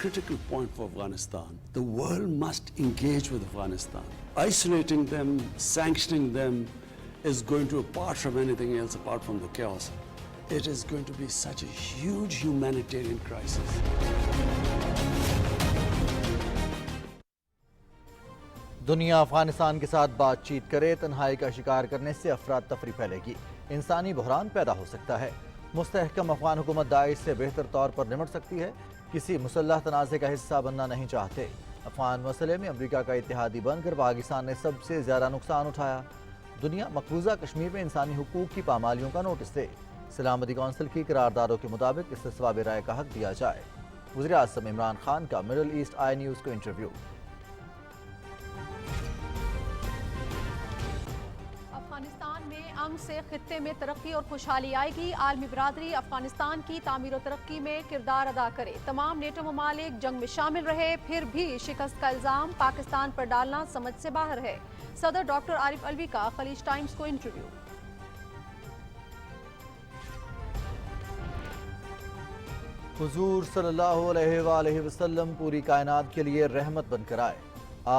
critical point for Afghanistan. The world must engage with Afghanistan. Isolating them, sanctioning them is going to, apart from anything else, apart from the chaos, it is going to be such a huge humanitarian crisis. دنیا افغانستان کے ساتھ بات چیت کرے، تنہائی کا شکار کرنے سے افراد تفری پھیلے گی، انسانی بحران پیدا ہو سکتا ہے۔ مستحکم افغان حکومت داعش سے بہتر طور پر نمٹ سکتی ہے، کسی مسلح تنازع کا حصہ بننا نہیں چاہتے۔ افغان مسئلے میں امریکہ کا اتحادی بن کر پاکستان نے سب سے زیادہ نقصان اٹھایا۔ دنیا مقبوضہ کشمیر میں انسانی حقوق کی پامالیوں کا نوٹس دے، سلامتی کونسل کی قراردادوں کے مطابق استصواب رائے کا حق دیا جائے۔ وزیر اعظم عمران خان کا مڈل ایسٹ آئی نیوز کو انٹرویو۔ امن سے خطے میں ترقی اور خوشحالی آئے گی، عالمی برادری افغانستان کی تعمیر و ترقی میں کردار ادا کرے۔ تمام نیٹو ممالک جنگ میں شامل رہے، پھر بھی شکست کا الزام پاکستان پر ڈالنا سمجھ سے باہر ہے۔ صدر ڈاکٹر عارف علوی کا خلیج ٹائمز کو انٹرویو۔ حضور صلی اللہ علیہ وآلہ وسلم پوری کائنات کے لیے رحمت بن کر آئے۔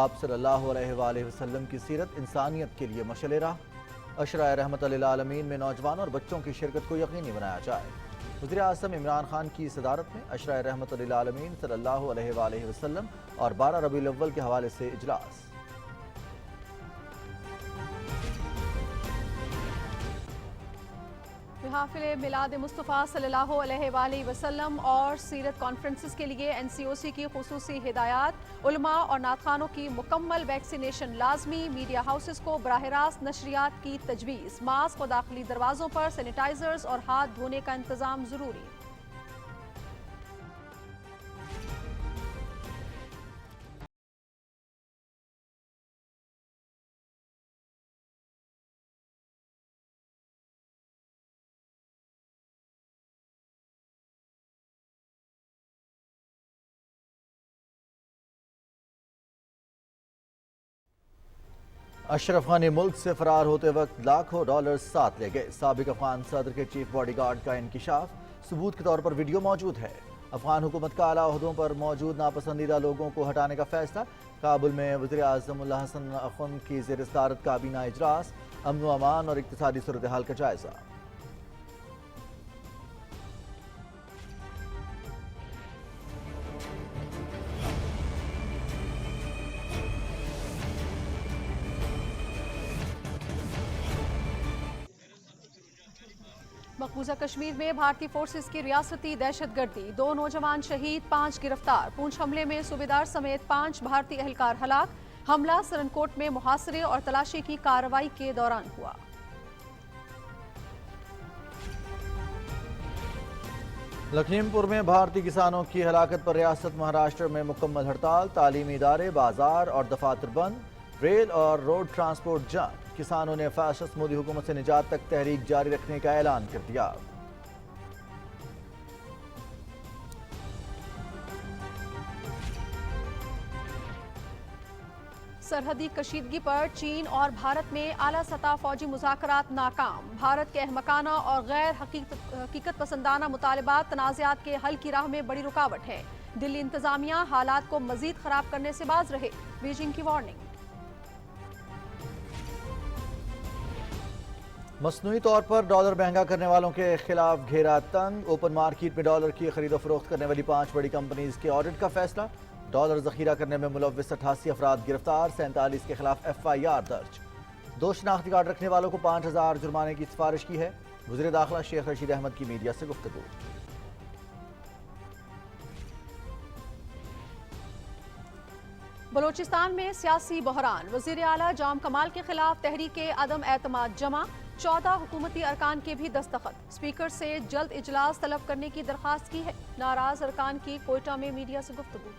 آپ صلی اللہ علیہ وآلہ وسلم کی سیرت انسانیت کے لیے مشعل راہ۔ عشرۂ رحمت للعالمین میں نوجوانوں اور بچوں کی شرکت کو یقینی بنایا جائے۔ وزیر اعظم عمران خان کی صدارت میں عشرۂ رحمت للعالمین صلی اللہ علیہ وآلہ وسلم اور 12 ربیع الاول کے حوالے سے اجلاس۔ محافل میلاد مصطفیٰ صلی اللہ علیہ وآلہ وسلم اور سیرت کانفرنسز کے لیے NCOC کی خصوصی ہدایات، علماء اور نعت کی مکمل ویکسینیشن لازمی، میڈیا ہاؤسز کو براہ راست نشریات کی تجویز، ماسک و داخلی دروازوں پر سینیٹائزرز اور ہاتھ دھونے کا انتظام ضروری۔ اشرف غنی ملک سے فرار ہوتے وقت لاکھوں ڈالر ساتھ لے گئے۔ سابق افغان صدر کے چیف باڈی گارڈ کا انکشاف، ثبوت کے طور پر ویڈیو موجود ہے۔ افغان حکومت کا اعلیٰ عہدوں پر موجود ناپسندیدہ لوگوں کو ہٹانے کا فیصلہ۔ کابل میں وزیر اعظم اللہ حسن اخند کی زیر صدارت کابینہ اجلاس، امن و امان اور اقتصادی صورتحال کا جائزہ۔ مقبوضہ کشمیر میں بھارتی فورسز کی ریاستی دہشت گردی، 2 نوجوان شہید، 5 گرفتار۔ پونچھ حملے میں صوبیدار سمیت 5 بھارتی اہلکار ہلاک۔ حملہ سرنکوٹ میں محاصرے اور تلاشی کی کارروائی کے دوران ہوا۔ لکھیم پور میں بھارتی کسانوں کی ہلاکت پر ریاست مہاراشٹر میں مکمل ہڑتال، تعلیمی ادارے، بازار اور دفاتر بند، ریل اور روڈ ٹرانسپورٹ جام۔ کسانوں نے فاشسٹ مودی حکومت سے نجات تک تحریک جاری رکھنے کا اعلان کر دیا۔ سرحدی کشیدگی پر چین اور بھارت میں اعلیٰ سطح فوجی مذاکرات ناکام۔ بھارت کے احمقانہ اور غیر حقیقت پسندانہ مطالبات تنازعات کے حل کی راہ میں بڑی رکاوٹ ہے۔ دلی انتظامیہ حالات کو مزید خراب کرنے سے باز رہے، بیجنگ کی وارننگ۔ مصنوعی طور پر ڈالر مہنگا کرنے والوں کے خلاف گھیرا تنگ، اوپن مارکیٹ میں ڈالر کی خرید و فروخت کرنے والی 5 بڑی کمپنیز کے آڈٹ کا فیصلہ۔ ڈالر ذخیرہ کرنے میں ملوث 88 افراد گرفتار، 47 کے خلاف FIR درج۔ 2 شناختی کارڈ رکھنے والوں کو 5000 جرمانے کی سفارش کی ہے۔ وزیر داخلہ شیخ رشید احمد کی میڈیا سے گفتگو۔ بلوچستان میں سیاسی بحران، وزیر اعلیٰ جام کمال کے خلاف تحریک عدم اعتماد جمع، 14 حکومتی ارکان کے بھی دستخط۔ اسپیکر سے جلد اجلاس طلب کرنے کی درخواست کی ہے۔ ناراض ارکان کی کوئٹہ میں میڈیا سے گفتگو۔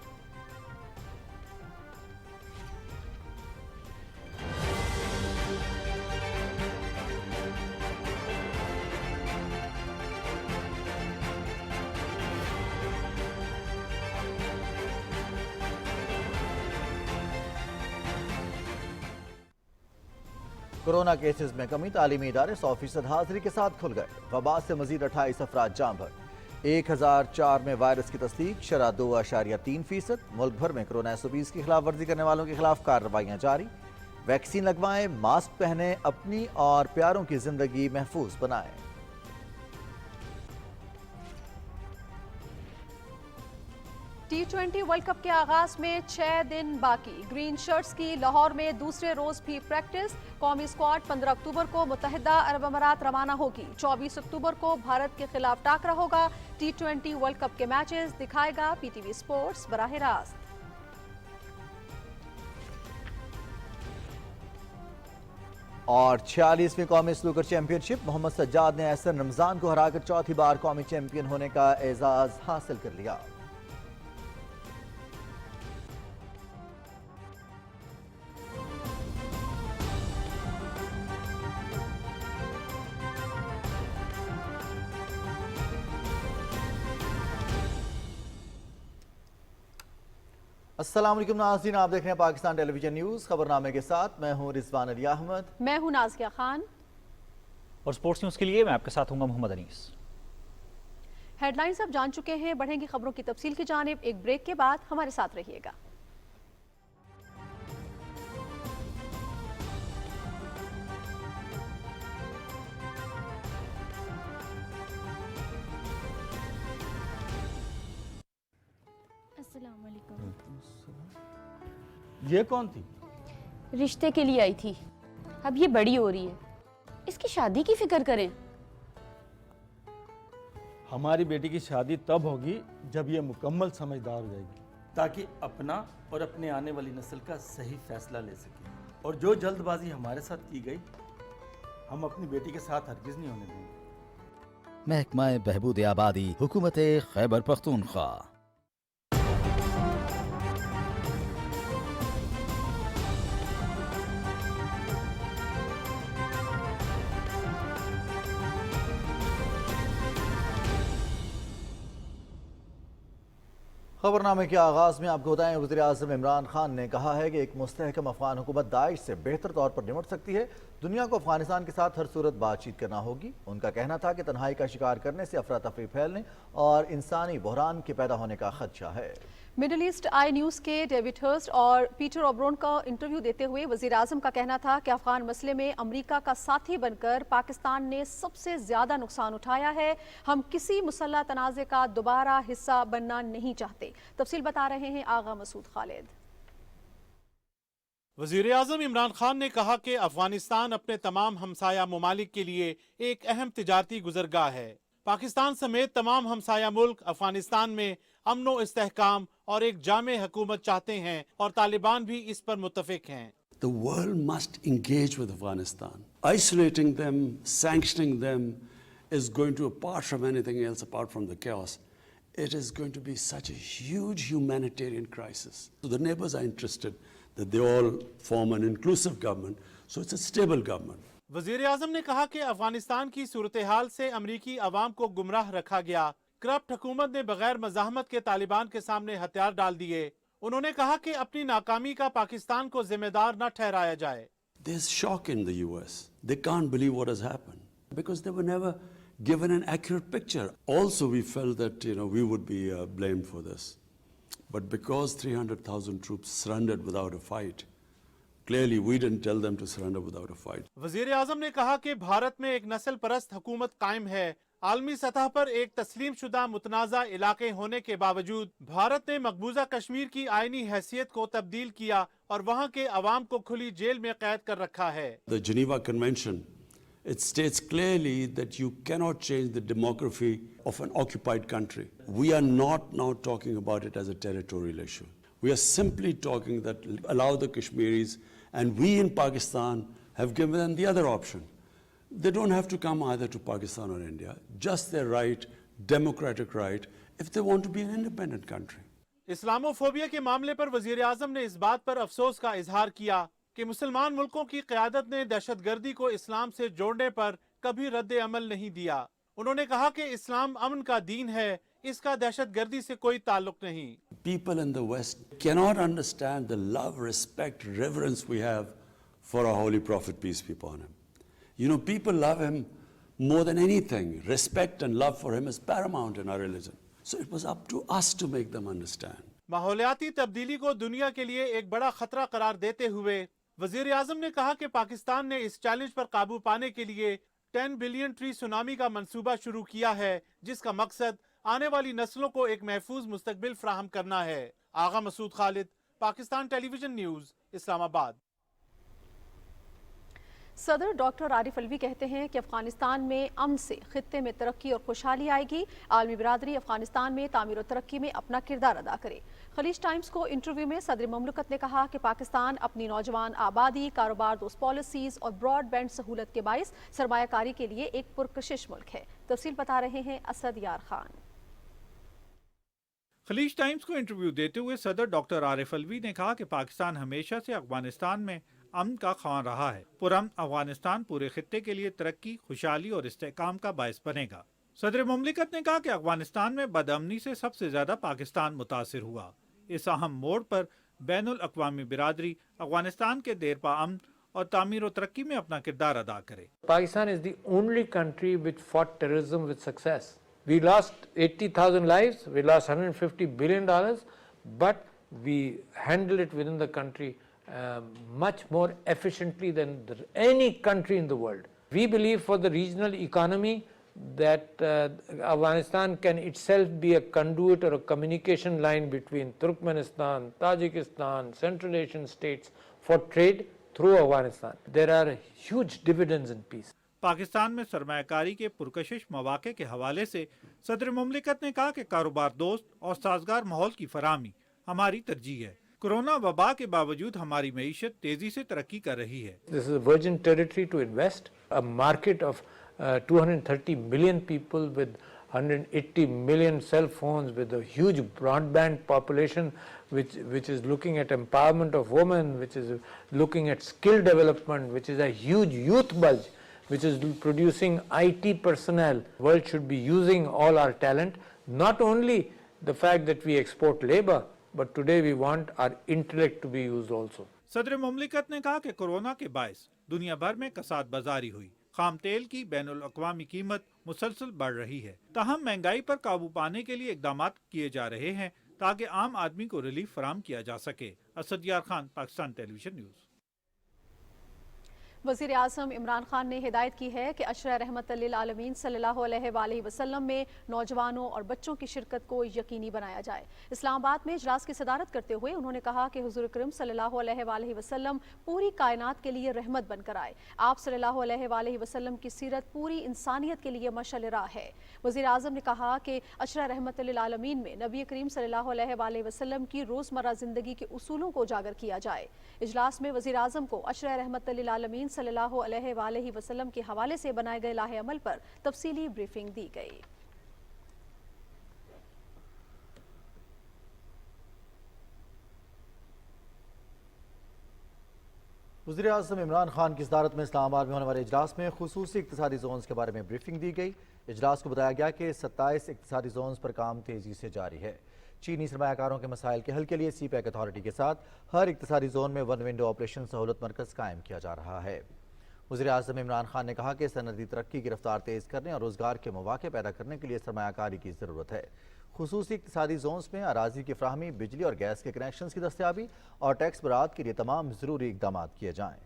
کورونا کیسز میں کمی، تعلیمی ادارے 100% حاضری کے ساتھ کھل گئے۔ وبا سے مزید 28 افراد جاں بھر۔ 1004 میں وائرس کی تصدیق، شرح 2.3%۔ ملک بھر میں کورونا 120 کی خلاف ورزی کرنے والوں کے خلاف کارروائیاں جاری۔ ویکسین لگوائیں، ماسک پہنیں، اپنی اور پیاروں کی زندگی محفوظ بنائیں۔ T20 ورلڈ کپ کے آغاز میں 6 دن باقی، گرین شرٹس کی لاہور میں دوسرے روز بھی پریکٹس۔ قومی اسکواڈ 15 اکتوبر کو متحدہ عرب امارات روانہ ہوگی۔ 24 اکتوبر کو بھارت کے خلاف ٹاکرا ہوگا۔ T20 ورلڈ کپ کے میچز دکھائے گا PTV اسپورٹس براہ راست۔ اور 46ویں قومی سنوکر چیمپئن شپ، محمد سجاد نے احسن رمضان کو ہرا کر چوتھی بار قومی چیمپئن ہونے کا اعزاز حاصل کر لیا۔ السلام علیکم ناظرین، آپ دیکھ رہے ہیں پاکستان ٹیلی ویژن نیوز۔ خبرنامے کے ساتھ میں ہوں رضوان علی احمد، میں ہوں نازیہ خان، اور سپورٹس نیوز کے لیے میں آپ کے ساتھ ہوں گا محمد انیس۔ ہیڈ لائنز آپ جان چکے ہیں، بڑھیں گی خبروں کی تفصیل کی جانب۔ ایک بریک کے بعد ہمارے ساتھ رہیے گا۔ السلام علیکم۔ یہ کون تھی؟ رشتے کے لیے آئی تھی، اب یہ بڑی ہو رہی ہے، اس کی شادی کی فکر کریں۔ ہماری بیٹی کی شادی تب ہوگی جب یہ مکمل سمجھدار ہو جائے گی، تاکہ اپنا اور اپنے آنے والی نسل کا صحیح فیصلہ لے سکے۔ اور جو جلد بازی ہمارے ساتھ کی گئی، ہم اپنی بیٹی کے ساتھ ہرگز نہیں ہونے دیں گے۔ محکمہ بہبود آبادی، حکومت خیبر پختونخوا۔ خبرنامے کے آغاز میں آپ کو بتائیں، وزیر اعظم عمران خان نے کہا ہے کہ ایک مستحکم افغان حکومت داعش سے بہتر طور پر نمٹ سکتی ہے۔ دنیا کو افغانستان کے ساتھ ہر صورت بات چیت کرنا ہوگی۔ ان کا کہنا تھا کہ تنہائی کا شکار کرنے سے افراتفری پھیلنے اور انسانی بحران کے پیدا ہونے کا خدشہ ہے۔ مڈل ایسٹ آئی نیوز کے ڈیوڈ ہرسٹ اور پیٹر اوبرون کا انٹرویو دیتے ہوئے وزیر اعظم کا کہنا تھا کہ افغان مسئلے میں امریکہ کا ساتھی بن کر پاکستان نے سب سے زیادہ نقصان اٹھایا ہے۔ ہم کسی مسلح تنازع کا دوبارہ حصہ بننا نہیں چاہتے۔ تفصیل بتا رہے ہیں آغا مسعود خالد۔ وزیر اعظم عمران خان نے کہا کہ افغانستان اپنے تمام ہمسایہ ممالک کے لیے ایک اہم تجارتی گزرگاہ ہے۔ پاکستان سمیت تمام ہمسایہ ملک افغانستان میں امن و استحکام اور ایک جامع حکومت چاہتے ہیں، اور طالبان بھی اس پر متفق ہیں۔ The world must engage with Afghanistan. Isolating them, sanctioning them is going to, apart from anything else, apart from the chaos, it is going to be such a huge humanitarian crisis. So the neighbors are interested that they all form an inclusive government, so it's a stable government. وزیر اعظم نے کہا کہ افغانستان کی صورتحال سے امریکی عوام کو گمراہ رکھا گیا۔ کرپٹ حکومت نے بغیر مزاحمت کے طالبان کے سامنے ہتھیار ڈال دیے۔ انہوں نے کہا کہ اپنی ناکامی کا پاکستان کو ذمہ دار نہ ٹھہرایا جائے۔ There's shock in the US. They can't believe what has happened because they were never given an accurate picture. Also, we felt that we would be blamed for this. But because 300,000 troops surrendered without a fight, clearly we didn't tell them to surrender without a fight. وزیر اعظم نے کہا کہ بھارت میں ایک نسل پرست حکومت قائم ہے۔ عالمی سطح پر ایک تسلیم شدہ متنازع علاقے ہونے کے باوجود بھارت نے مقبوضہ کشمیر کی آئینی حیثیت کو تبدیل کیا اور وہاں کے عوام کو کھلی جیل میں قید کر رکھا ہے۔ The Geneva Convention, it states clearly that you cannot change the demography of an occupied country. We are not now talking about it as a territorial issue. We are simply talking that allow the Kashmiris, and we in Pakistan have given them the other option. They don't have to come either to Pakistan or India, just their right, democratic right, if they want to be an independent country. Islamophobia کے معاملے پر وزیر اعظم نے اس بات پر افسوس کا اظہار کیا کہ مسلمان ملکوں کی قیادت نے دہشت گردی کو اسلام سے جوڑنے پر کبھی رد عمل نہیں دیا۔ انہوں نے کہا کہ اسلام امن کا دین ہے، اس کا دہشت گردی سے کوئی تعلق نہیں۔ People in the West cannot understand the love, respect, reverence we have for our Holy Prophet, peace be upon him. People love him More than anything, respect and love for him is paramount in our religion. So it was up to us to make them understand. माहौलियाती तब्दीली को दुनिया के लिए एक बड़ा खतरा करार देते हुए वजीर आजम ने कहा कि पाकिस्तान ने इस चैलेंज पर काबू पाने के लिए 10 बिलियन ट्री सुनामी का मंसूबा शुरू किया है, जिसका मकसद आने वाली नस्लों को एक महफूज मुस्तकबिल फराहम करना है। आगा मसूद खालिद, पाकिस्तान टेलीविजन न्यूज़, इस्लामाबाद। सदर डॉक्टर आरिफ अलवी कहते हैं कि अफगानिस्तान में अमन से खित्ते में तरक्की और खुशहाली आएगी। आलमी बिरादरी अफगानिस्तान में तामीर और तरक्की में अपना किरदार अदा करे। खलीज टाइम्स को इंटरव्यू में सदर मुमलिकत ने कहा कि पाकिस्तान अपनी नौजवान आबादी, कारोबार दोस्त पॉलिसीज और ब्रॉडबैंड सहूलत के बाइस सरमायाकारी के लिए एक पुरकशिश मुल्क है। तफसील बता रहे हैं असद यार खान। खलीज टाइम्स को इंटरव्यू देते हुए सदर डॉक्टर आरिफ अलवी ने कहा कि पाकिस्तान हमेशा से अफगानिस्तान में अमन का ख्वां रहा है। पुरअमन अफगानिस्तान पूरे खित्ते के लिए तरक्की, खुशहाली और इस्तेहकाम का बायस बनेगा। सदर मुमलिकत ने कहा कि अफगानिस्तान में बदअमनी से सबसे ज्यादा पाकिस्तान मुतासिर हुआ। इस अहम मोड़ पर बैनुल अक़वामी बिरादरी अफगानिस्तान के देरपा अमन और तामीर और तरक्की में अपना किरदार अदा करे। Pakistan is the only country which fought terrorism with success. We lost 80,000 lives, we lost $150 billion, but we handled it within the country much more efficiently than any country in the world. We believe for the regional economy that Afghanistan can itself be a conduit or a communication line between Turkmenistan, Tajikistan, Central Asian states for trade through Afghanistan. There are huge dividends in peace. Pakistan में सरमायाकारी के पुरकशिश मौके के हवाले से सदर मुमलिकत ने कहा कि कारोबार दोस्त और साजगार माहौल की फराहमी हमारी तरजीह है। कोरोना वबा के बावजूद हमारी मईशत तेजी से तरक्की कर रही है। This is a virgin territory to invest, a market of 230 million people with 180 million cell phones, with a huge broadband population which is looking at empowerment of women, which is looking at skill development, which is a huge youth bulge, which is producing IT personnel. The world should be using all our talent, not only the fact that we export labor, but today we want our intellect to be used also. सदर मुमलिकत ने कहा कि corona के बायस दुनिया भर में कसाद बाजारी हुई। खाम तेल की बैनुल अक़वामी कीमत मुसलसल बढ़ रही है। ताहम महंगाई पर काबू पाने के लिए इक़दामात किए जा रहे हैं ताकि आम आदमी को रिलीफ फराहम किया जा सके। असद यार खान, पाकिस्तान टेलीविजन न्यूज़। वज़ीर आज़म इमरान खान ने हिदायत की है कि अशरा रहमतल लिल आलमीन सल्लल्लाहु अलैहि वसल्लम में नौजवानों और बच्चों की शिरकत को यकीनी बनाया जाए। इस्लामाबाद में इजलास की सदारत करते हुए उन्होंने कहा कि हुज़ूर करीम सल्लल्लाहु अलैहि वसल्लम पूरी कायनात के लिए रहमत बनकर आए। आप सल्लल्लाहु अलैहि वसल्लम की सीरत पूरी इंसानियत के लिए मशाल राह है। वज़ीर आज़म ने कहा कि अशरा रहमतल लिल आलमीन में नबी करीम सल्लल्लाहु अलैहि वसल्लम की रोज़मर्रा ज़िंदगी के उसूलों को उजागर किया जाए। इजलास में वज़ीर आज़म को अशरा रहमतल लिल आलमीन सल्लल्लाहु अलैहि वसल्लम के हवाले से बनाए गए लाहे अमल पर तफसीली ब्रीफिंग दी गई। वज़ीर आज़म इमरान खान की सदारत में इस्लामाबाद में होने वाले इजलास में खुसूसी इक़्तिसादी जोन्स के बारे में ब्रीफिंग दी गई। इजलास को बताया गया कि 27 इक़्तिसादी जोन्स पर काम तेजी से जारी है। चीनी सरमायाकारों के मसाइल के हल के लिए सीपैक अथॉरिटी के साथ हर इक़्तिसादी जोन में वन विंडो ऑपरेशन सहूलत मरकज़ कायम किया जा रहा है। वज़ीर आज़म इमरान खान ने कहा कि सनदी तरक्की की रफ्तार तेज़ करने और रोज़गार के मौके पैदा करने के लिए सरमायाकारी की ज़रूरत है। खुसूसी इक़्तिसादी जोन्स में अराज़ी की फ्राहमी, बिजली और गैस के कनेक्शन की दस्तयाबी और टैक्स बरात के लिए तमाम ज़रूरी इक़दामात किए जाएँ।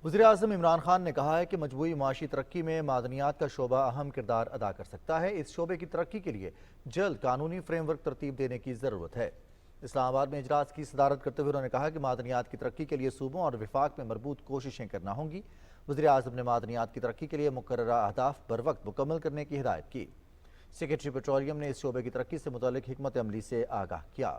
वज़ीर आज़म इमरान खान ने कहा है कि मजबूई मुआशी तरक्की में मादनियात का शोबा अहम किरदार अदा कर सकता है। इस शोबे की तरक्की के लिए जल्द कानूनी फ्रेमवर्क तरतीब देने की ज़रूरत है। इस्लामाबाद में इजलास की सदारत करते हुए उन्होंने कहा कि मादनियात की तरक्की के लिए सूबों और विफाक में मरबूत कोशिशें करना होंगी। वज़ीर आज़म ने मादनियात की तरक्की के लिए मुकर्ररा अहदाफ बर वक्त मुकम्मल करने की हिदायत की। सेक्रेटरी पेट्रोलियम ने इस शोबे की तरक्की से मुतालिक हिकमत अमली से आगाह किया।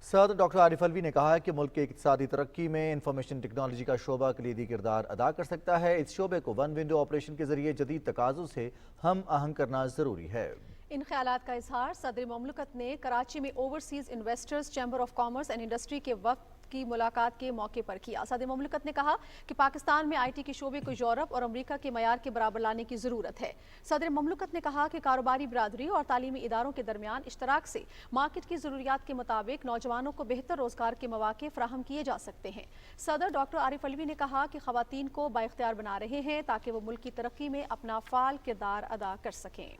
सदर डॉक्टर आरिफ अलवी ने कहा है कि मुल्क की इक़्तिसादी तरक्की में इंफॉर्मेशन टेक्नोलॉजी का शोबा कलीदी किरदार अदा कर सकता है। इस शोबे को वन विंडो ऑपरेशन के जरिए जदीद तकाज़ों से हम आहंग करना ज़रूरी है। इन ख्यालात का इजहार सदर मुमलिकत ने कराची में overseas investors chamber of commerce and industry के वक्त की मुलाकात के मौके पर किया। सदर मुमलिकत ने कहा कि पाकिस्तान में IT के शोबे को यूरोप और अमरीका के मयार के बराबर लाने की ज़रूरत है। सदर मुमलिकत ने कहा कि कारोबारी बिरादरी और तालीमी इदारों के दरमियान इश्तराक से मार्केट की ज़रूरियात के मुताबिक नौजवानों को बेहतर रोज़गार के मौके फराहम किए जा सकते हैं। सदर डॉक्टर आरिफ अलवी ने कहा कि ख़वातीन को बाइख्तियार बना रहे हैं ताकि वो मुल्क की तरक्की में अपना फ़ाल किरदार अदा कर सकें।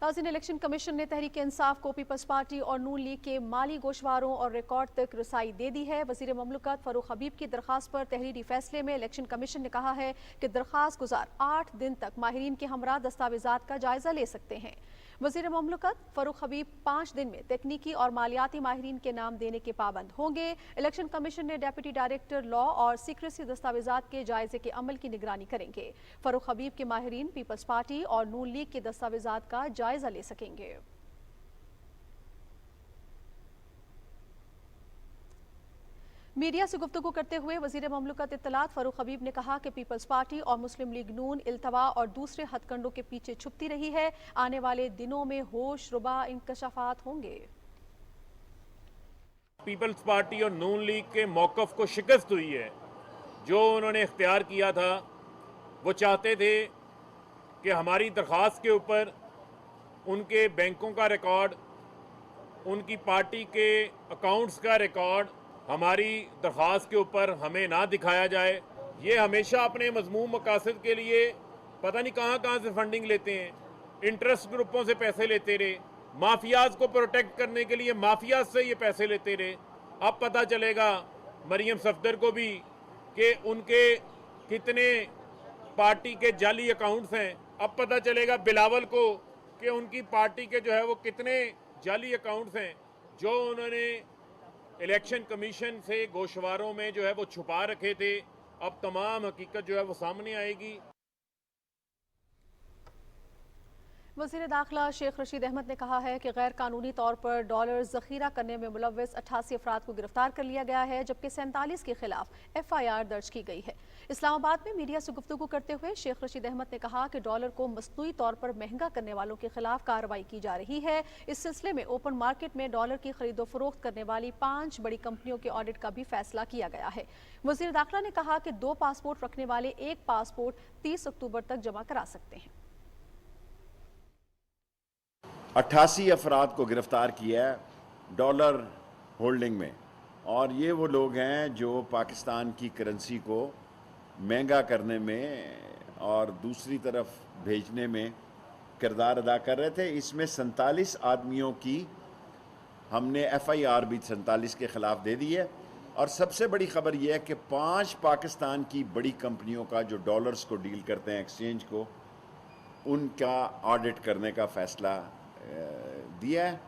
नाज़रीन, इलेक्शन कमीशन ने तहरीक इंसाफ को पीपल्स पार्टी और नून लीग के माली गोशवारों और रिकॉर्ड तक रसाई दे दी है। वज़ीर मुमलिकत फ़ारूक हबीब की दरख्वास्त पर तहरीरी फैसले में इलेक्शन कमीशन ने कहा है कि दरख्वास्त गुजार 8 दिन तक माहिरीन के हमरा दस्तावेजात का जायजा ले सकते हैं। वज़ीर मुमलिकत फ़ारूक हबीब 5 दिन में तकनीकी और मालियाती माहिरीन के नाम देने के पाबंद होंगे। इलेक्शन कमीशन ने डेप्यूटी डायरेक्टर लॉ और सीक्रेसी दस्तावेजात के जायजे के अमल की निगरानी करेंगे। फ़ारूक हबीब के माहिरीन पीपल्स पार्टी और नून लीग के दस्तावेजात का जायजा ले सकेंगे। मीडिया से गुफ्तगू करते हुए वज़ीर मुमलिकत इत्तलात फ़ारूक हबीब ने कहा कि पीपल्स पार्टी और मुस्लिम लीग नून इल्तवा और दूसरे हथकंडों के पीछे छुपती रही है। आने वाले दिनों में होश रुबा इंकशाफात होंगे। पीपल्स पार्टी और नून लीग के मौक़िफ़ को शिकस्त हुई है। जो उन्होंने इख्तियार किया था, वो चाहते थे कि हमारी दरख्वास्त के ऊपर उनके बैंकों का रिकॉर्ड, उनकी पार्टी के अकाउंट्स का रिकॉर्ड हमारी दरख्वास्त के ऊपर हमें ना दिखाया जाए। ये हमेशा अपने मज़मूम मकासद के लिए पता नहीं कहाँ कहाँ से फंडिंग लेते हैं, इंटरेस्ट ग्रुपों से पैसे लेते रहे, माफियाज को प्रोटेक्ट करने के लिए माफियाज से ये पैसे लेते रहे। अब पता चलेगा मरियम सफदर को भी कि उनके कितने पार्टी के जाली अकाउंट्स हैं। अब पता चलेगा बिलावल को कि उनकी पार्टी के जो है वो कितने जाली अकाउंट्स हैं जो उन्होंने इलेक्शन कमीशन से गोशवारों में जो है वो छुपा रखे थे। अब तमाम हकीकत जो है वो सामने आएगी। वज़ीर दाखिला शेख रशीद अहमद ने कहा है कि गैर कानूनी तौर पर डॉलर ज़ख़ीरा करने में मुलव्वस 88 अफराद को गिरफ्तार कर लिया गया है, जबकि 47 के खिलाफ FIR दर्ज की गई है। इस्लामाबाद में मीडिया से गुफ्तगू करते हुए शेख रशीद अहमद ने कहा कि डॉलर को मसनूई तौर पर महंगा करने वालों के खिलाफ कार्रवाई की जा रही है। इस सिलसिले में ओपन मार्केट में डॉलर की खरीदो फरोख्त करने वाली 5 बड़ी कंपनियों के ऑडिट का भी फैसला किया गया है। वज़ीर दाखिला ने कहा कि 2 पासपोर्ट रखने वाले एक पासपोर्ट 30 अक्टूबर तक जमा करा सकते हैं। 88 अफराद को गिरफ्तार किया है डॉलर होल्डिंग में, और ये वो लोग हैं जो पाकिस्तान की करेंसी को महंगा करने में और दूसरी तरफ भेजने में किरदार अदा कर रहे थे। इसमें 47 आदमियों की हमने FIR भी 47 के ख़िलाफ़ दे दी है। और सबसे बड़ी ख़बर यह है कि 5 पाकिस्तान की बड़ी कंपनियों का जो डॉलर्स को डील करते हैं एक्सचेंज को, उनका ऑडिट करने का फ़ैसला दिया है।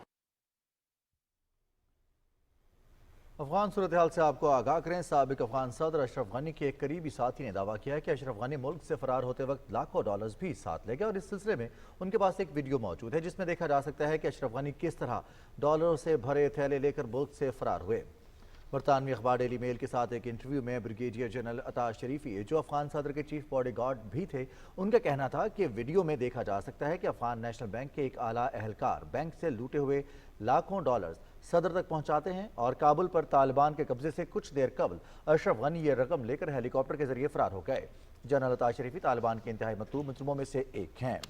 अफगान सूरत हाल से आपको आगाह करें। साबिक अफगान सदर अशरफ गनी के एक करीबी साथी ने दावा किया है कि अशरफ गनी मुल्क से फरार होते वक्त लाखों डॉलर्स भी साथ ले गए, और इस सिलसिले में उनके पास एक वीडियो मौजूद है जिसमें देखा जा सकता है कि अशरफ गनी किस तरह डॉलरों से भरे थैले लेकर मुल्क से फरार हुए। बरतानवी अखबार डेली मेल के साथ एक इंटरव्यू में ब्रिगेडियर जनरल अता शरीफी, जो अफगान सदर के चीफ बॉडी गार्ड भी थे, उनका कहना था कि वीडियो में देखा जा सकता है कि अफगान नेशनल बैंक के एक आला अहलकार बैंक से लूटे हुए लाखों डॉलर्स सदर तक पहुंचाते हैं, और काबुल पर तालिबान के कब्जे से कुछ देर कबल अशरफ गनी ये रकम लेकर हेलीकॉप्टर के जरिए फरार हो गए। जनरल अता शरीफी तालिबान के इंतहाई मतलूब मुजरिमों में से एक हैं।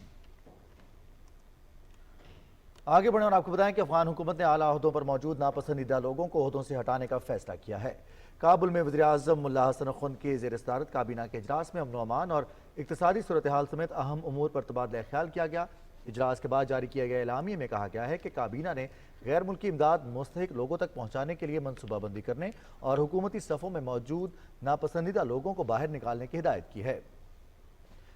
आगे बढ़े और आपको बताएं कि अफगान हुकूमत ने आला ओहदों पर मौजूद नापसंदीदा लोगों को ओहदों से हटाने का फैसला किया है। काबुल में वज़ीर आज़म मुल्ला हसन खुन के ज़ेर सदारत काबीना के इजलास में अमन व अमान और इक़्तिसादी सूरत हाल समेत अहम उमूर पर तबादला ख्याल किया गया। इजलास के बाद जारी किए गए एलामिये में कहा गया है कि काबीना ने गैर मुल्की इमदाद मुस्तहिक लोगों तक पहुँचाने के लिए मनसूबाबंदी करने और हुकूमती सफ़ों में मौजूद नापसंदीदा लोगों को बाहर निकालने की हिदायत की है।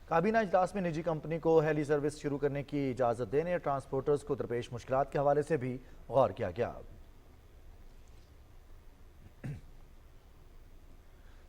काबीना इजलास में निजी कंपनी को हेली सर्विस शुरू करने की इजाज़त देने, ट्रांसपोर्टर्स को दरपेश मुश्किलात के हवाले से भी गौर किया गया।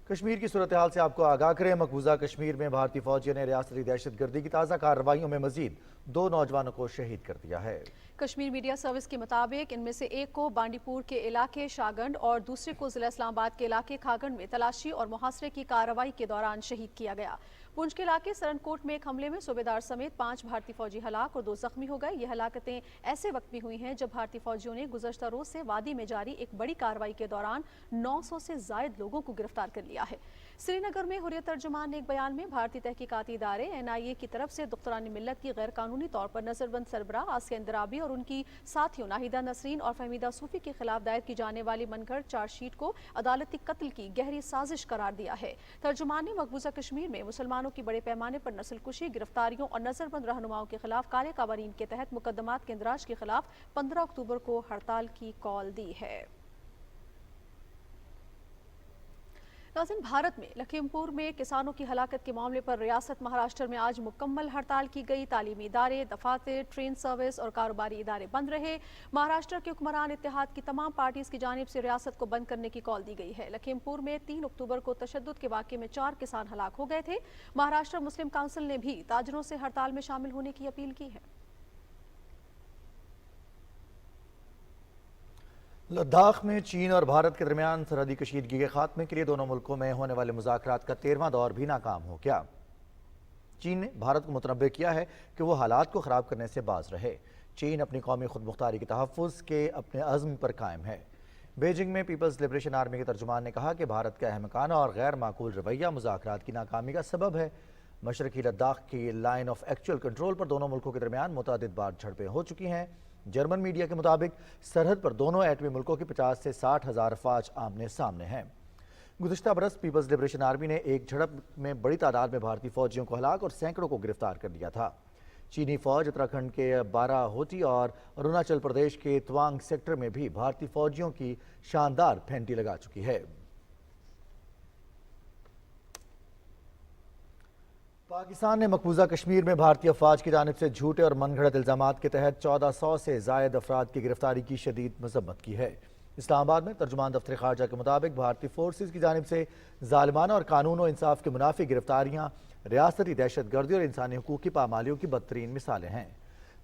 कश्मीर की सूरत हाल से आपको आगाह करें। मकबूजा कश्मीर में भारतीय फौजियों ने रियासती दहशत गर्दी की ताज़ा कार्रवाइयों में मजीद 2 नौजवानों को शहीद कर दिया है। कश्मीर मीडिया सर्विस के मुताबिक इनमें से एक को बांडीपुर के इलाके शागंड और दूसरे को जिला इस्लामाबाद के इलाके खागंड में तलाशी और मुहासरे की कार्रवाई के दौरान शहीद किया गया। पुंछ के इलाके सरनकोट में एक हमले में सूबेदार समेत 5 भारतीय फौजी हलाक और 2 जख्मी हो गए। ये हलाकतें ऐसे वक्त में हुई हैं जब भारतीय फौजियों ने गुज़श्ता रोज से वादी में जारी एक बड़ी कार्रवाई के दौरान 900 से जायद लोगों को गिरफ्तार कर लिया है। श्रीनगर में हुर्रियत तर्जुमान ने एक बयान में भारतीय तहकीकाती इदारे NIA की तरफ से दुख्तरान मिल्लत की गैर कानूनी तौर पर नजरबंद सरबराह आसिया इंदराबी और उनकी साथियों नाहिदा नसरीन और फहमीदा सूफी के खिलाफ दायर की जाने वाली मनगढ़ चार्जशीट को अदालती कत्ल की गहरी साजिश करार दिया है। तर्जुमान ने मकबूजा कश्मीर में मुसलमानों की बड़े पैमाने पर नस्लकुशी, गिरफ्तारियों और नजरबंद रहनुमाओं के खिलाफ काले कानून के तहत मुकदमात के इंदराज के खिलाफ 15 अक्टूबर को हड़ताल की कॉल दी है। नाज़रीन, भारत में लखीमपुर में किसानों की हलाकत के मामले पर रियासत महाराष्ट्र में आज मुकम्मल हड़ताल की गई। तालीमी इदारे, दफातर, ट्रेन सर्विस और कारोबारी इदारे बंद रहे। महाराष्ट्र के हुक्मरान इत्तेहाद की तमाम पार्टीज की जानिब से रियासत को बंद करने की कॉल दी गई है। लखीमपुर में 3 अक्टूबर को तशद्दुद के वाक़े में 4 किसान हलाक हो गए थे। महाराष्ट्र मुस्लिम काउंसिल ने भी ताजरों से हड़ताल में शामिल होने की अपील की है। लद्दाख में चीन और भारत के दरमियान सरहदी कशीदगी के खात्मे के लिए दोनों मुल्कों में होने वाले मुज़ाकरात का 13वां दौर भी नाकाम हो गया। चीन ने भारत को मुतनब्बे किया है कि वो हालात को ख़राब करने से बाज रहे। चीन अपनी कौमी खुदमुख्तारी के तहफ़्फ़ुज़ के अपने अज़्म पर कायम है। बीजिंग में पीपल्स लिबरेशन आर्मी के तर्जुमान ने कहा कि भारत का अहमकाना और गैर माकूल रवैया मुज़ाकरात की नाकामी का सबब है। मशरक़ी लद्दाख की लाइन ऑफ एक्चुअल कंट्रोल पर दोनों मुल्कों के दरमियान मुतअद्दिद बार झड़पें हो चुकी हैं। जर्मन मीडिया के मुताबिक सरहद पर दोनों एटमी मुल्कों की 50 से 60 हज़ार अफवाज आमने सामने हैं। गुज़िश्ता बरस पीपल्स लिबरेशन आर्मी ने एक झड़प में बड़ी तादाद में भारतीय फौजियों को हलाक और सैकड़ों को गिरफ्तार कर लिया था। चीनी फौज उत्तराखंड के बाराहोती और अरुणाचल प्रदेश के तवांग सेक्टर में भी भारतीय फौजियों की शानदार फेंटी लगा चुकी है। पाकिस्तान ने मकबूजा कश्मीर में भारतीय अफवाज की जानिब से झूठे और मनगढ़ंत इल्ज़ामात के तहत 1400 से ज़ायद अफराद की गिरफ्तारी की शदीद मज़म्मत की है। इस्लामाबाद में तर्जुमान दफ्तर खारजा के मुताबिक भारतीय फोर्सेज की जानिब से ज़ालिमाना और कानून और इंसाफ के मुनाफी गिरफ्तारियाँ रियासती दहशत गर्दी और इंसानी हुकूक की पामालियों की बदतरीन मिसालें हैं।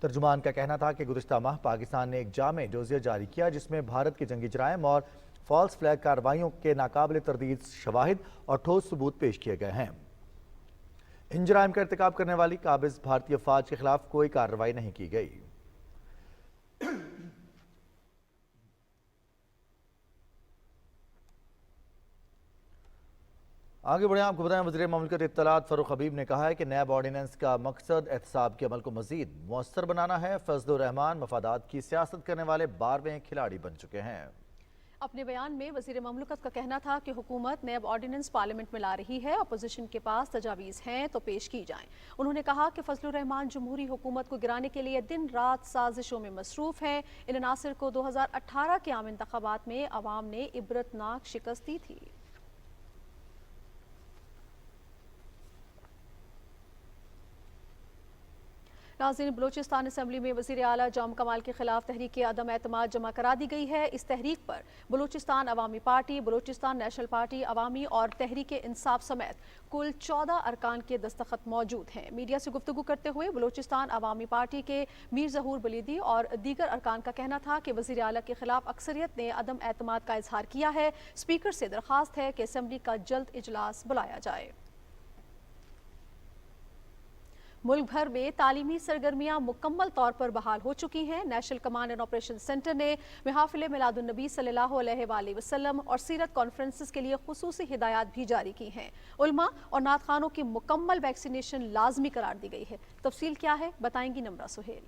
तर्जुमान का कहना था कि गुज़िश्ता माह पाकिस्तान ने एक जामे जोजिया जारी किया जिसमें भारत की जंगी जराइम और फॉल्स फ्लैग कार्रवाइयों के नाकाबिल तरदीद शवाहिद और ठोस सबूत पेश किए गए हैं। इन जराइम का इर्तिकाब करने वाली काबिज भारतीय अफवाज के खिलाफ कोई कार्रवाई नहीं की गई। आगे बढ़े, आपको बताएं वज़ीर ममलकत इत्तलात फ़ारूक हबीब ने कहा है कि नैब ऑर्डिनेंस का मकसद एहतसाब के अमल को मज़ीद मौसर बनाना है। फजल रहमान मफादात की सियासत करने वाले 12वें खिलाड़ी बन चुके हैं। अपने बयान में वज़ीर ममलकत का कहना था कि हुकूमत नैब ऑर्डिनेंस पार्लियामेंट में ला रही है, अपोजिशन के पास तजावीज़ हैं तो पेश की जाएं। उन्होंने कहा कि फजल रहमान जमहूरी हुकूमत को गिराने के लिए दिन रात साजिशों में मसरूफ़ हैं। इन अनासिर को 2018 के आम इंतखाबात में अवाम ने इबरतनाक शिकस्त दी थी। नाज़रीन, बलूचिस्तान असम्बली में वज़ीर आला जाम कमाल के खिलाफ तहरीक अदम एतमाद जमा करा दी गई है। इस तहरीक पर बलूचिस्तान अवामी पार्टी, बलूचिस्तान नेशनल पार्टी, अवामी और तहरीक इंसाफ समेत कुल 14 अरकान के दस्तखत मौजूद हैं। मीडिया से गुफ्तगू करते हुए बलूचिस्तान अवामी पार्टी के मीर ज़हूर बलीदी और दीगर अरकान का कहना था कि वज़ीर आला के खिलाफ अक्सरियत ने अदम एतमाद का इजहार किया है। स्पीकर से दरख्वास्त है कि असम्बली का जल्द इजलास बुलाया जाए। मुल्क भर में तालीमी सरगर्मियां मुकम्मल तौर पर बहाल हो चुकी हैं। National command and operation centre ने महफिल मिलादुन्नबी सल्लल्लाहु अलैहि वसल्लम और सीरत कॉन्फ्रेंसेस के लिए खुसूसी हिदायत भी जारी की हैं। उलमा और नात खानों की मुकम्मल वैक्सीनेशन लाजमी करार दी गई है। तफसील क्या है, बताएंगी नम्रा सुहेल।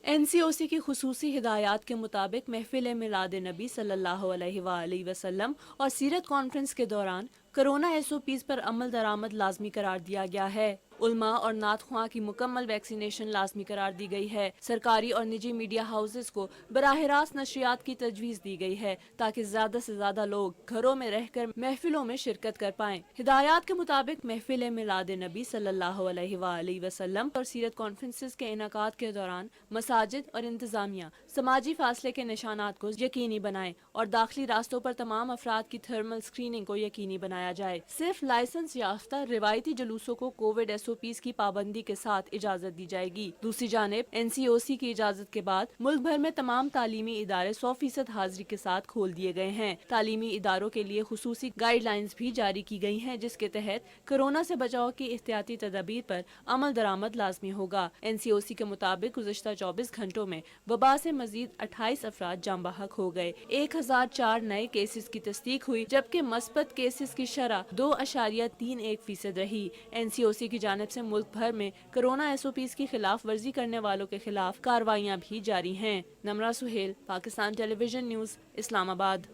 NCOC की खुसूसी हिदायत के मुताबिक महफिल मिलाद नबी सल्लल्लाहु अलैहि वसल्लम और सीरत कॉन्फ्रेंस के दौरान कोरोना SOPs पर अमल दरामद लाजमी करार दिया गया है। उलमा और नात ख्वां की मुकम्मल वैक्सीनेशन लाजमी करार दी गई है। सरकारी और निजी मीडिया हाउसेस को बराह रास्त नशरियात की तजवीज़ दी गई है ताकि ज्यादा से ज्यादा लोग घरों में रहकर महफिलों में शिरकत कर पाएं। हिदायत के मुताबिक महफिल मिलाद नबी सल्लल्लाहु अलैहि वसल्लम और सीरत कॉन्फ्रेंसेस के इनाकात के दौरान मसाजिद और इंतजामिया समाजी फासले के निशानात को यकीनी बनाए और दाखिली रास्तों पर तमाम अफराद की थर्मल स्क्रीनिंग को यकीनी बनाया जाए। सिर्फ लाइसेंस याफ्ता रिवायती जुलूसों को कोविड SOP SOPs की पाबंदी के साथ इजाजत दी जाएगी। दूसरी जानिब NCOC की इजाजत के बाद मुल्क भर में तमाम तालीमी इदारे 100% हाजिरी के साथ खोल दिए गए हैं। तालीमी इदारों के लिए खुसूसी गाइडलाइंस भी जारी की गई हैं, जिसके तहत कोरोना से बचाव की एहतियाती तदाबीर पर अमल दरामद लाजमी होगा। NCOC के मुताबिक गुज़श्ता 24 घंटों में वबा से मजीद 28 अफराद जान बहक हो गए। 1004 नए केसेस की तस्दीक हुई, जबकि मस्बत केसेस की शरह 2.31% रही। NCOC की जानिब से मुल्क भर में कोरोना SOPs की खिलाफ वर्जी करने वालों के खिलाफ कार्रवाइयाँ भी जारी हैं। Namra Suhail, Pakistan television news, Islamabad.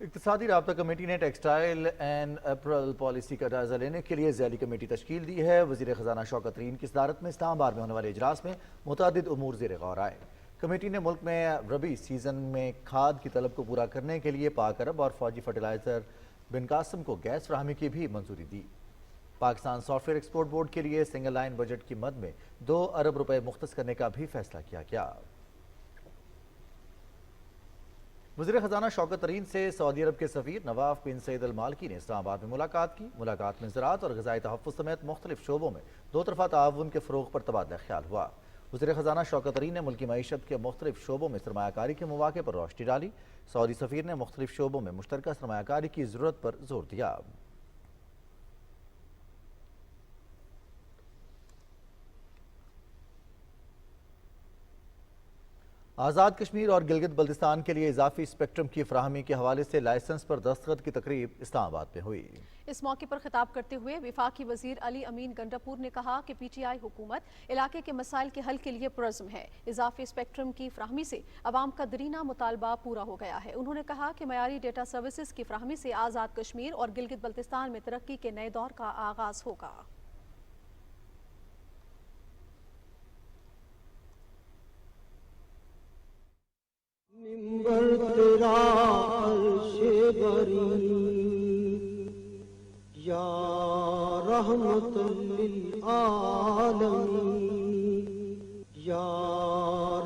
इक़्तिसादी राब्ता कमेटी ने टेक्सटाइल एंड अपरल पॉलिसी का जायजा लेने के लिए ज़ैली कमेटी तश्कील दी है। वज़ीर ख़जाना शौकत तरीन की सदारत में इस्लामाबाद में होने वाले इजलास में मुतअद्दिद उमूर ज़ेर गौर आए। कमेटी ने मुल्क में रबी सीज़न में खाद की तलब को पूरा करने के लिए पाक अरब और फौजी फर्टिलाइज़र बिन कासम को गैस फराहमी की भी मंजूरी दी। पाकिस्तान सॉफ्टवेयर एक्सपोर्ट बोर्ड के लिए सिंगल लाइन बजट की मद में 2 अरब रुपए मुख्तस करने का भी फैसला किया गया। वज़ीर ख़जाना शौकत तरीन से सऊदी अरब के सफ़ीर नवाफ बिन सईद अल मालकी ने इस्लामाबाद में मुलाकात की। मुलाकात में ज़राअत और ग़िज़ाई तहफ़्फ़ुज़ समेत मुख्तलिफ शोबों में दो तरफ़ा ताउन के फ़रोग़ पर तबादला ख्याल हुआ। वज़ीर ख़जाना शौकत तरीन ने मुल्की मईशत के मुख्तलिफ शोबों में सरमायाकारी के मौक़े पर रोशनी डाली। सऊदी सफ़ीर ने मुख्तलिफ शोबों में मुश्तरका सरमायाकारी की ज़रूरत पर जोर दिया। आज़ाद कश्मीर और गिलगित बल्तिस्तान के लिए इजाफी स्पेक्ट्रम की फराहमी के हवाले से लाइसेंस पर दस्तखत की तकरीब इस्लामाबाद में हुई। इस मौके पर खिताब करते हुए विफाकी वजीर अली अमीन गंडापुर ने कहा कि PTI हुकूमत इलाके के मसाइल के हल के लिए पुरज़्म है। इजाफी स्पेक्ट्रम की फराहमी से अवाम का दरीना मुतालबा पूरा हो गया है। उन्होंने कहा कि मयारी डेटा सर्विसेज की फराहमी से आज़ाद कश्मीर और गिलगित बल्तिस्तान में तरक्की के नए दौर का आगाज होगा। या रहमतुल लिल आलमीन, या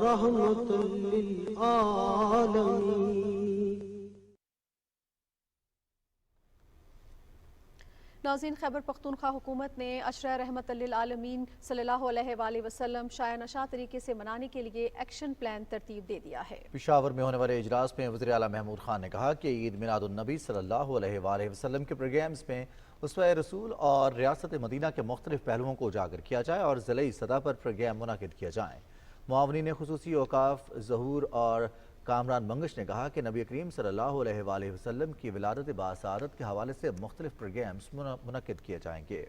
रहमतुल लिल आलमीन। नाज़रीन, खैबर पख्तूनख्वा हुकूमत ने अशरा रहमत लिल आलमीन सल्लल्लाहु अलैहि वसल्लम शाया नशा तरीके से मनाने के लिए एक्शन प्लान तरतीब दे दिया है। पेशावर में होने वाले इजलास में वज़ीर आला महमूद खान ने कहा कि ईद मिलादुन्नबी सल्लल्लाहु अलैहि वसल्लम के प्रोग्राम्स में उसवा रसूल और रियासत मदीना के मुख्तलिफ पहलुओं को उजागर किया जाए और ज़िलाई सतह पर प्रोग्राम मुनाकिद किया जाए। मुआवनीन खुसूसी औकाफ ज़हूर और कामरान मंगश ने कहा कि नबी करीम सल्लल्लाहु अलैहि वसल्लम की विलादत बासआदत के हवाले से मुख्तलिफ प्रोग्राम्स मुनक्किद किए जाएंगे।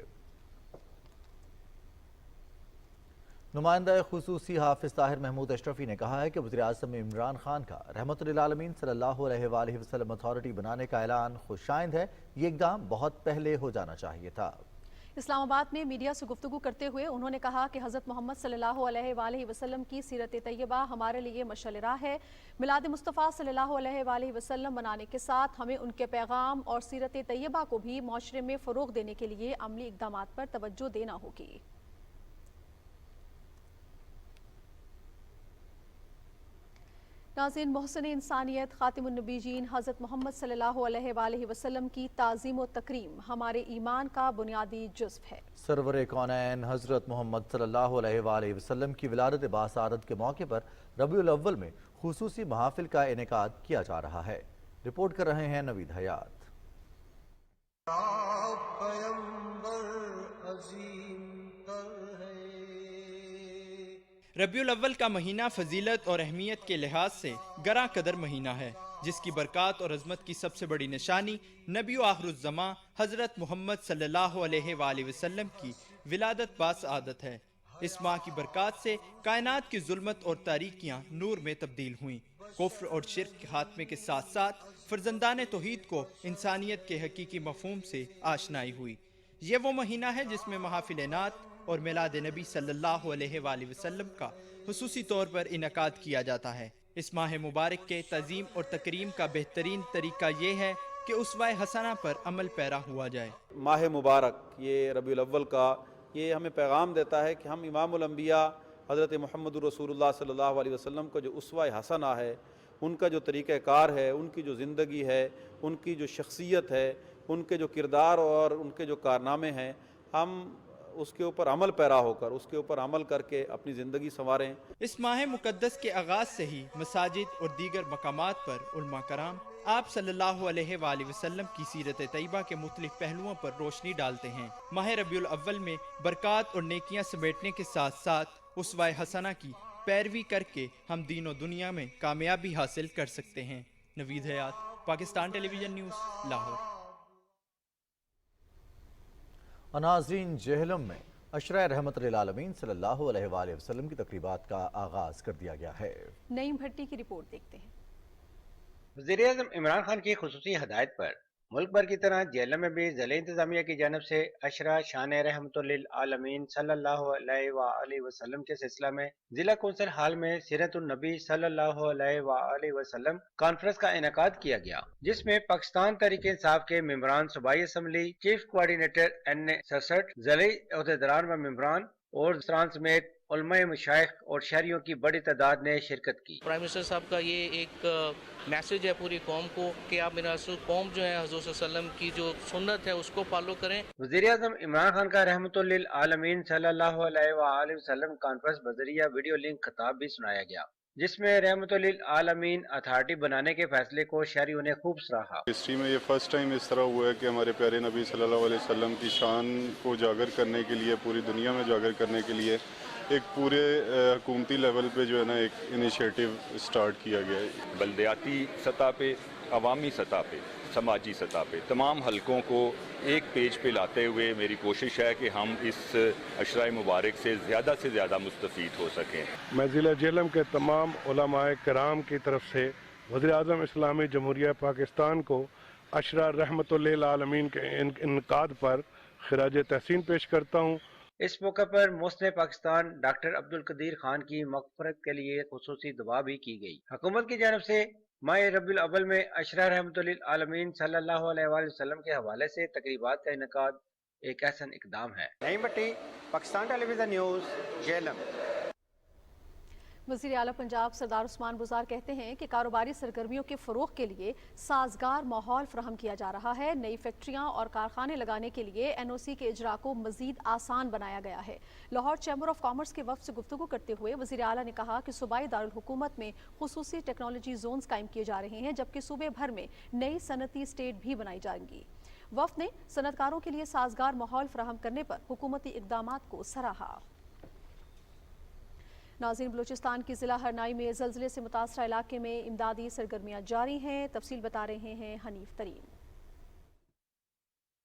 नुमाइंदा खुसूसी हाफिज ताहिर महमूद अशरफी ने कहा है कि वज़ीर आज़म इमरान खान का रहमतुल आलमीन सल्लल्लाहु अलैहि वसल्लम अथॉरिटी बनाने का ऐलान खुशाइंद है। ये इक़दाम बहुत पहले हो जाना चाहिए था। इस्लामाबाद में मीडिया से गुफ्तगू करते हुए उन्होंने कहा कि हज़रत मोहम्मद सल्लल्लाहु अलैहि वसल्लम की सीरत तैयबा हमारे लिए मशाल राह है। मिलाद मुस्तफ़ा सल्लल्लाहु अलैहि वसल्लम मनाने के साथ हमें उनके पैगाम और सीरत तैयबा को भी माशरे में फ़रोग़ देने के लिए अमली इक़दामात पर तवज्जो देना होगी। नाज़रीन, मोहसिन इंसानियत खातिमुन नबीयीन हज़रत मोहम्मद सल्लल्लाहु अलैहि वसल्लम की ताज़ीम व तकरीम हमारे ईमान का बुनियादी जुज़्व है। सरवर कौनैन हज़रत मोहम्मद सल्लल्लाहु अलैहि वसल्लम की विलादत बासआदत के मौके पर रबीउल अव्वल में खुसूसी महफिल का इनेकाद किया जा रहा है। रिपोर्ट कर रहे हैं नवीद हयात। रबीउल अव्वल का महीना फजीलत और अहमियत के लिहाज से गरा कदर महीना है, जिसकी बरक़ात और अज़मत की सबसे बड़ी निशानी नबी आखिरुज़्ज़मा हज़रत मोहम्मद सल्लल्लाहु अलैहि वसल्लम की विलादत बासआदत है। इस माह की बरक़ात से कायनात की जुल्मत और तारीकियाँ नूर में तब्दील हुईं। कुफ्र और शिर्क के खात्मे के साथ साथ फ़र्जंदान तौहीद को इंसानियत के हकीकी मफ़हूम से आशनाई हुई। ये वो महीना है जिसमें महफ़िल नात और मिलाद नबी सल्लल्लाहु अलैहि वसल्लम का खुसूसी तौर पर इनकाद किया जाता है। इस माह मुबारक के तज़ीम और तकरीम का बेहतरीन तरीका ये है कि उसवाए हसना पर अमल पैरा हुआ जाए। माह मुबारक ये रबीउल अव्वल का ये हमें पैगाम देता है कि हम इमामुल अंबिया हज़रत मुहम्मदुर रसूलुल्लाह सल्लल्लाहु अलैहि वसल्लम का जो उसवाए हसना है, उनका जो तरीक़ाकार है, उनकी जो ज़िंदगी है, उनकी जो शख्सियत है, उनके जो किरदार और उनके जो कारनामे हैं, हम उसके ऊपर अमल पैरा होकर उसके ऊपर अमल करके अपनी ज़िंदगी संवारें। इस माह मुकद्दस के आगाज़ से ही मसाजिद और दीगर मकामात पर उलमा कराम आप सल्लल्लाहु अलैहि वसल्लम की सीरत तैयबा के मुख्तलिफ पहलुओं पर रोशनी डालते हैं। माह रबीउल अव्वल में बरक़ात और नेकियां समेटने के साथ साथ उसवा हसना की पैरवी करके हम दीन और दुनिया में कामयाबी हासिल कर सकते हैं। नवीद हयात, पाकिस्तान टेलीविज़न न्यूज़, लाहौर। नाज़रीन, जेहलम में अशरा रहमतुल लिल आलमीन सल्लल्लाहु अलैहि वसल्लम की तकरीबात का आगाज़ कर दिया गया है। नईम भट्टी की रिपोर्ट देखते हैं। वज़ीर-ए-आज़म इमरान खान की खुसूसी हदायत पर मुल्क भर की तरह जेहलम में भी ज़िले इंतज़ामिया की जानब से अशरा शान रहमतुल लिल आलमीन सल्लल्लाहु अलैहि वसल्लम के सिलसिला में जिला कौंसिल हाल में सीरतुन नबी सल्लल्लाहु अलैहि वसल्लम कॉन्फ्रेंस का इनेकाद किया गया, जिसमें पाकिस्तान तहरीक इंसाफ के मेंबरान सूबाई असम्बली, चीफ कोऑर्डिनेटर NA-66, ज़िले अहदेदारान व मेंबरान और समेत उलमाए मशाइख और शहरियों की बड़ी तादाद ने शिरकत की। प्राइम मिनिस्टर साहब का ये एक मैसेज है पूरी कौम को कि आप मेरा कौम जो है हज़रत सल्लल्लाहु अलैहि वसल्लम की जो सुन्नत है उसको फॉलो करें। वज़ीर-ए-आज़म इमरान खान का रहमतुल लिल आलमीन सल्लल्लाहु अलैहि वसल्लम कॉन्फ्रेंस बजरिया वीडियो लिंक खिताब भी सुनाया गया, जिसमें रहमतुल लिल आलमीन अथॉरिटी बनाने के फैसले को शहरियों ने खूब सराहा। हिस्ट्री में ये फर्स्ट टाइम इस तरह हुआ है कि हमारे प्यारे नबी सल्लल्लाहु अलैहि वसल्लम की शान को उजागर करने के लिए, पूरी दुनिया में उजागर करने के लिए एक पूरे हुकूमती लेवल पे जो है ना एक इनिशिएटिव स्टार्ट किया गया है। बल्दियाती सतह पे, अवामी सतह पे, समाजी सतह पे तमाम हलकों को एक पेज पे लाते हुए मेरी कोशिश है कि हम इस अशरा मुबारक से ज़्यादा मुस्तफ़ीद हो सकें। मैं ज़िला जेहलम के तमाम उलमाए कराम की तरफ से वज़ीर-ए-आज़म इस्लामी जमहूरिया पाकिस्तान को अशरा रहमतुल लिल आलमीन के इनकाद पर खिराज तहसीन पेश करता हूँ। इस मौके पर मोहसिन पाकिस्तान डॉक्टर अब्दुल कदीर खान की मग़फ़िरत के लिए खुसूसी दुआ भी की गई। हुकूमत की जानब से माह रबीउल अव्वल में अशरा रहमतुल लिल आलमीन सल्लल्लाहु अलैहि वसल्लम के हवाले से तकरीबात का इनेकाद एक ऐसा इक़दाम है। नईम भट्टी, पाकिस्तान टेलीविज़न न्यूज़, जेहलम। वज़ीर आला पंजाब सरदार उस्मान बुज़ार कहते हैं कि कारोबारी सरगर्मियों के फ़रोग़ के लिए साजगार माहौल फ़राहम किया जा रहा है। नई फैक्ट्रियाँ और कारखाने लगाने के लिए NOC के इजरा को मज़ीद आसान बनाया गया है। लाहौर चैम्बर ऑफ कॉमर्स के वफ़द से गुफ्तगू करते हुए वज़ीर आला ने कहा कि सूबाई दारुल हुकूमत में खुसूसी टेक्नोलॉजी जोन्स कायम किए जा रहे हैं, जबकि सूबे भर में नई सनती स्टेट भी बनाई जाएंगी। वफ़द ने सनतकारों के लिए साजगार माहौल फ़राहम करने पर हुकूमती इक़दामात को सराहा। नाज़रीन, बलूचिस्तान की ज़िला हरनाई में ज़लज़ले से मुतासरा इलाके में इमदादी सरगर्मियाँ जारी हैं। तफसील बता रहे हैं हनीफ तरीन।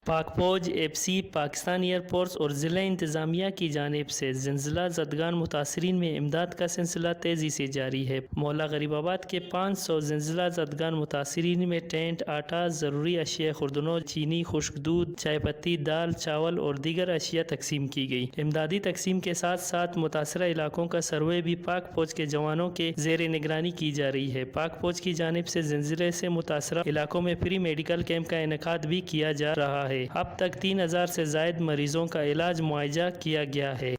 पाक फौज, FC, पाकिस्तान एयरफोर्स और ज़िला इंतज़ामिया की जानिब से ज़िलज़िला ज़दगान मुतासरीन में इमदाद का सिलसिला तेज़ी से जारी है। मौला गरीबाबाद के 500 ज़िलज़िला ज़दगान मुतासरीन में टेंट, आटा, ज़रूरी अशिया, खुर्दनों, चीनी, खुश्क दूध, चाय पत्ती, दाल, चावल और दीगर अशिया तकसीम की गई। इमदादी तकसीम के साथ साथ मुतासरा इलाकों का सर्वे भी पाक फौज के जवानों के ज़ेर निगरानी की जा रही है। पाक फौज की जानिब से ज़िलज़िले से मुतासरा इलाकों में फ्री मेडिकल कैंप का इनेकाद भी किया जा रहा है। अब तक 3000 से ज़ायद मरीजों का इलाज मुआयजा किया गया है।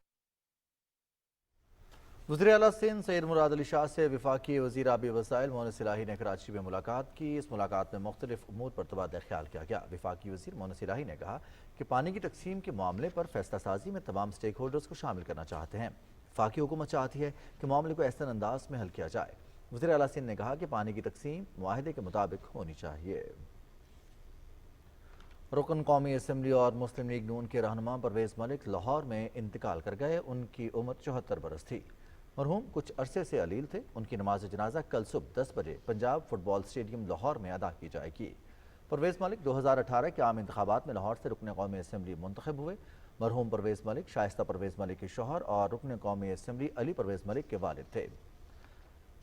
वज़ीर आला सिंध सैयद मुराद अली शाह से वफाकी वज़ीर आबी वसाइल मोहनिस इलाही ने कराची में मुलाकात की। इस मुलाकात में मुख्तलिफ उमूर पर तबादला ख्याल किया गया। वफाकी वज़ीर मोहनिस इलाही ने कहा कि पानी की तकसीम के मामले पर फैसला साजी में तमाम स्टेक होल्डर्स को शामिल करना चाहते हैं। वफाकी हुकूमत चाहती है कि मामले को ऐसे अंदाज में हल किया जाए। वज़ीर आला सिंध ने कहा कि पानी की तकसीम मुआहदे के मुताबिक होनी चाहिए। रुकन कौमी असम्बली और मुस्लिम लीग नून के रहनुमा परवेज़ मलिक लाहौर में इंतकाल कर गए। उनकी उम्र 74 बरस थी। मरहूम कुछ अरसे से अलील थे। उनकी नमाज जनाजा कल सुबह 10 बजे पंजाब फुटबॉल स्टेडियम लाहौर में अदा की जाएगी। परवेज़ मलिक 2018 के आम इंतखाबात में लाहौर से रुकन कौमी असम्बली मुंतखब हुए। मरहूम परवेज़ मलिक शाइस्ता परवेज़ मलिक के शौहर और रुकन कौमी असम्बली अली परवेज़ मलिक के वालिद थे।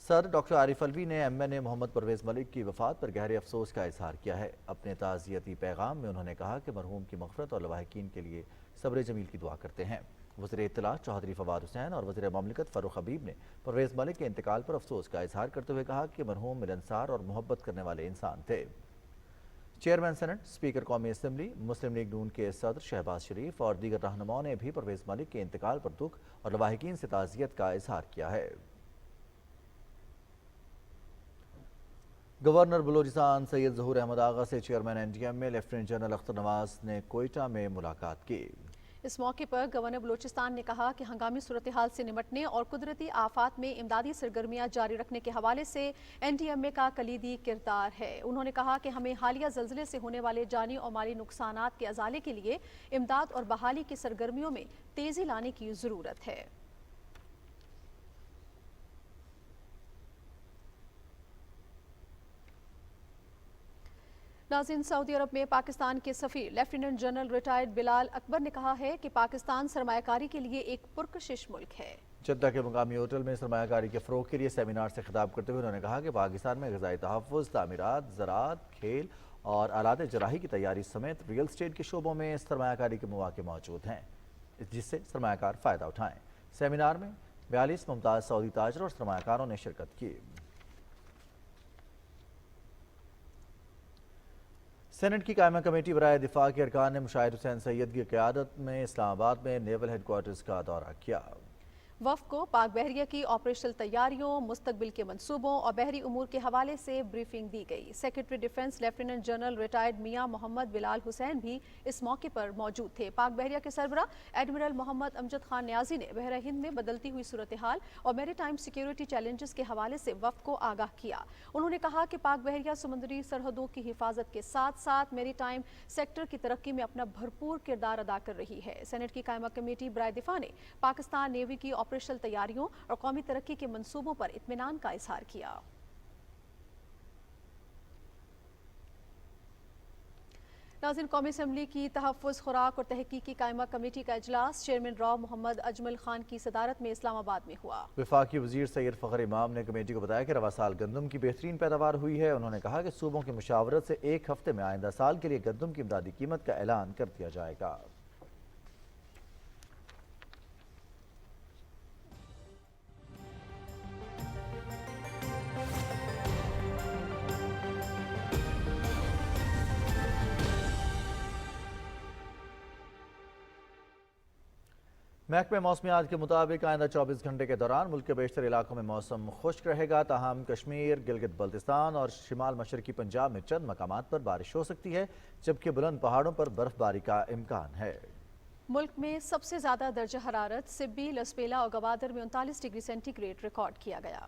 सर डॉक्टर आरिफ अलवी ने MNA मोहम्मद परवेज़ मलिक की वफ़ात पर गहरे अफसोस का इजहार किया है। अपने ताज़ियती पैगाम में उन्होंने कहा कि मरहूम की मग़फ़िरत और लवाहिकीन के लिए सब्र जमील की दुआ करते हैं। वज़ीर इत्तला चौधरी फवाद हुसैन और वज़ीर ममलिकत फ़ारूक हबीब ने परवेज़ मलिक के इंतकाल पर अफसोस का इजहार करते हुए कहा कि मरहूम मिलनसार और मोहब्बत करने वाले इंसान थे। चेयरमैन सेनेट, स्पीकर कौमी असम्बली, मुस्लिम लीग नून के सदर शहबाज शरीफ और दीगर रहनुमाओं ने भी परवेज़ मलिक के इंतकाल पर दुख और लवाहिकीन से ताज़ियत का इजहार किया है। गवर्नर बलूचिस्तान सैयद ज़हूर अहमद आगा से चेयरमैन NDM में लेफ्टिनेंट जनरल अख्तर नवाज ने कोयटा में मुलाकात की। اس موقع پر گورنر بلوچستان نے کہا کہ ہنگامی صورتحال سے نمٹنے اور قدرتی آفات میں امدادی سرگرمیاں جاری رکھنے کے حوالے سے NDMA کا کلیدی کردار ہے۔ انہوں نے کہا کہ ہمیں حالیہ زلزلے سے ہونے والے جانی اور مالی نقصانات کے ازالے کے لیے امداد اور بحالی کی سرگرمیوں میں تیزی لانے کی ضرورت ہے۔ ناظرین، سعودی عرب میں پاکستان کے سفیر لیفٹیننٹ جنرل ریٹائرڈ بلال اکبر نے کہا ہے کہ پاکستان سرمایہ کاری کے لیے ایک پرکشش ملک ہے۔ جدہ کے مقامی ہوٹل میں سرمایہ کاری کے فروغ کے لیے سیمینار سے خطاب کرتے ہوئے انہوں نے کہا کہ پاکستان میں غذائی تحفظ، تعمیرات، زراعت، کھیل اور آلات جراحی کی تیاری سمیت ریئل اسٹیٹ کے شعبوں میں سرمایہ کاری کے مواقع موجود ہیں جس سے سرمایہ کار فائدہ اٹھائیں۔ سیمینار میں 42 ممتاز سعودی تاجر اور سرمایہ کاروں نے شرکت کی۔ سینٹ کی قائمہ کمیٹی برائے دفاع کے ارکان نے مشاہد حسین سید کی قیادت میں اسلام آباد میں نیول ہیڈ کوارٹرز کا دورہ کیا۔ وفد کو پاک بحریہ کی آپریشنل تیاریوں، مستقبل کے منصوبوں اور بحری امور کے حوالے سے بریفنگ دی گئی۔ Secretary defence lieutenant general retired میاں محمد بلال حسین بھی اس موقع پر موجود تھے۔ پاک بحریہ کے سربراہ ایڈمرل محمد امجد خان نیازی نے بحر ہند میں بدلتی ہوئی صورتحال اور میری ٹائم سیکیورٹی چیلنجز کے حوالے سے وفد کو آگاہ کیا۔ انہوں نے کہا کہ پاک بحریہ سمندری سرحدوں کی حفاظت کے ساتھ ساتھ میری ٹائم سیکٹر کی ترقی میں اپنا بھرپور کردار ادا کر رہی ہے۔ سینٹ کی قائمہ کمیٹی برائے دفاع نے پاکستان نیوی کی آپریشنل تیاریوں اور قومی ترقی کے منصوبوں پر اطمینان کا اظہار کیا۔ ناظرین، قومی اسمبلی کی تحفظ، خوراک اور تحقیقی قائمہ کمیٹی کا اجلاس چیئرمین راؤ محمد اجمل خان کی صدارت میں اسلام آباد میں ہوا۔ وفاقی وزیر سید فخر امام نے کمیٹی کو بتایا کہ رواں سال گندم کی بہترین پیداوار ہوئی ہے۔ انہوں نے کہا کہ صوبوں کی مشاورت سے ایک ہفتے میں آئندہ سال کے لیے گندم کی امدادی قیمت کا اعلان کر دیا جائے گا۔ محکمہ موسمیات کے مطابق آئندہ 24 گھنٹے کے دوران ملک کے بیشتر علاقوں میں موسم خشک رہے گا، تاہم کشمیر، گلگت بلتستان اور شمال مشرقی پنجاب میں چند مقامات پر بارش ہو سکتی ہے، جبکہ بلند پہاڑوں پر برف باری کا امکان ہے۔ ملک میں سب سے زیادہ درجہ حرارت سبی، لسپیلا اور گوادر میں 39 ڈگری سینٹی گریڈ ریکارڈ کیا گیا۔